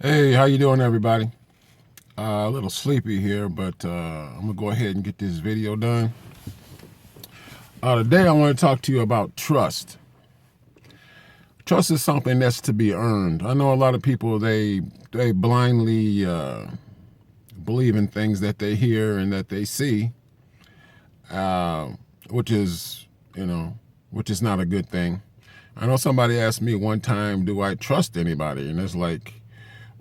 Hey, how you doing, everybody? A little sleepy here, but I'm gonna go ahead and get this video done. Today, I want to talk to you about trust. Trust is something that's to be earned. I know a lot of people they blindly believe in things that they hear and that they see, uh, which is which is not a good thing. I know somebody asked me one time, "Do I trust anybody?" And it's like,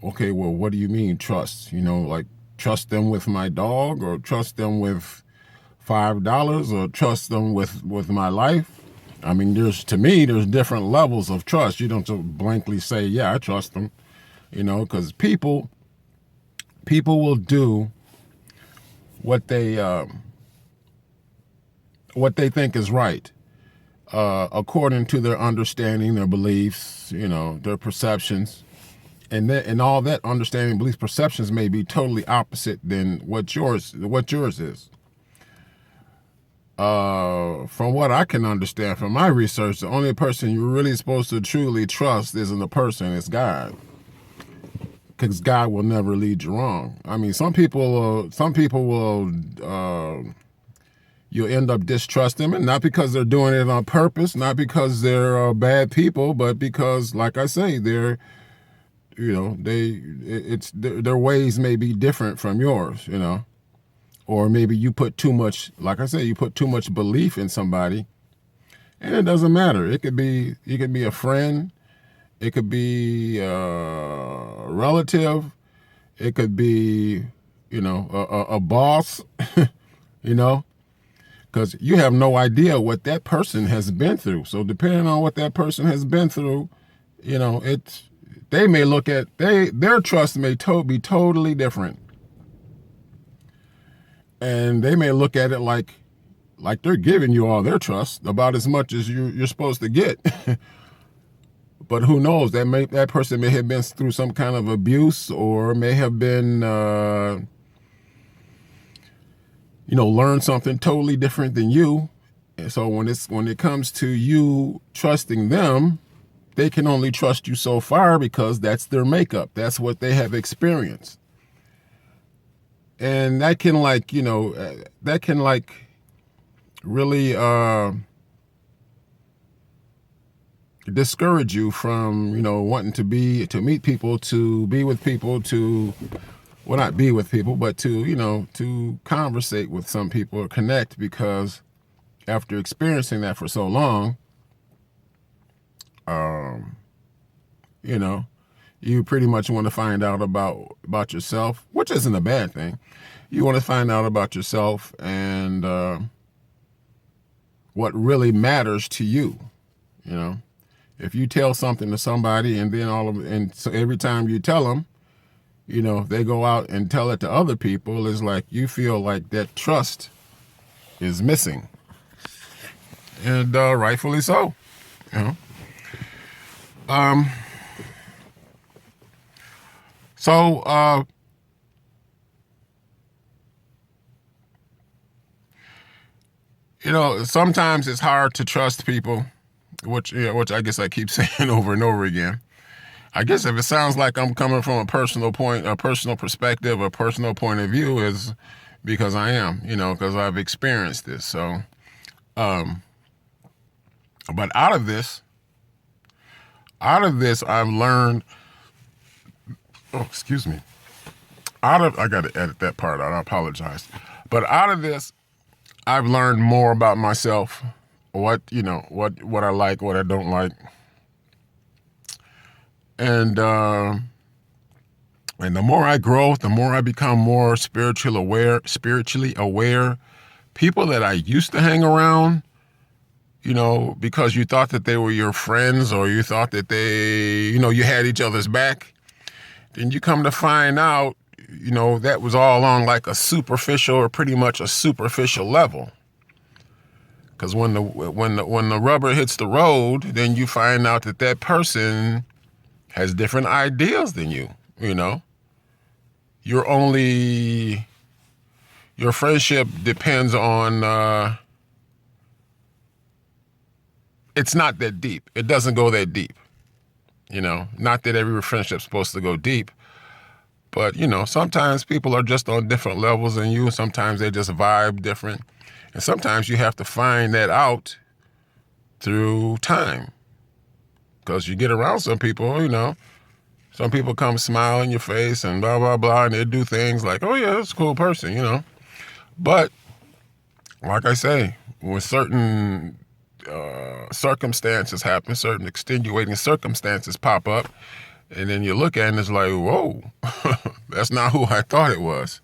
okay, well, what do you mean trust? Like trust them with my dog, or trust them with $5, or trust them with my life? I mean, to me, there's different levels of trust. You don't just blankly say, yeah, I trust them, because people will do what they think is right, according to their understanding, their beliefs, their perceptions. And all that understanding, beliefs, perceptions may be totally opposite than what yours is. From what I can understand from my research, the only person you're really supposed to truly trust isn't the person, it's God. Because God will never lead you wrong. I mean, some people will, you'll end up distrusting them, and not because they're doing it on purpose, not because they're bad people, but because, like I say, their ways may be different from yours, or maybe you put too much, like I say, you put too much belief in somebody, and it doesn't matter. You could be a friend, it could be a relative, it could be, a boss, because you have no idea what that person has been through. So depending on what that person has been through, they may look at, their trust may be totally different. And they may look at it like they're giving you all their trust, about as much as you're supposed to get. But who knows? That person may have been through some kind of abuse, or may have been, learned something totally different than you. And so when it comes to you trusting them, they can only trust you so far, because that's their makeup. That's what they have experienced. And that can really discourage you from, wanting to meet people, to be with people, well, not be with people, but to conversate with some people or connect, because after experiencing that for so long, you pretty much want to find out about yourself, which isn't a bad thing. You want to find out about yourself and what really matters to you. If you tell something to somebody, and then so every time you tell them, they go out and tell it to other people, it's like you feel like that trust is missing, and rightfully so. So sometimes it's hard to trust people, which I guess I keep saying over and over again. I guess if it sounds like I'm coming from a personal perspective, a personal point of view, is because I am, because I've experienced this. So, but out of this, I've learned. Oh, excuse me. I got to edit that part out. I apologize. But out of this, I've learned more about myself, what I like, what I don't like. And the more I grow, the more I become more spiritually aware. People that I used to hang around, because you thought that they were your friends, or you thought that you had each other's back, then you come to find out, that was all on like a superficial, or pretty much a superficial level. Because when the rubber hits the road, then you find out that person has different ideas than you. Your friendship depends on, it's not that deep. It doesn't go that deep. Not that every friendship's supposed to go deep, but, sometimes people are just on different levels than you, and sometimes they just vibe different. And sometimes you have to find that out through time. Because you get around some people, some people come smile in your face and blah, blah, blah, and they do things like, oh, yeah, that's a cool person, But, like I say, when certain circumstances happen, certain extenuating circumstances pop up, and then you look at it and it's like, whoa, that's not who I thought it was,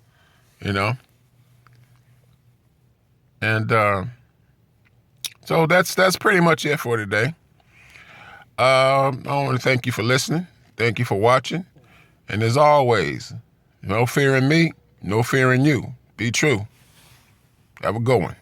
And so that's pretty much it for today. I want to thank you for listening. Thank you for watching. And as always, no fear in me, no fear in you. Be true. Have a good one.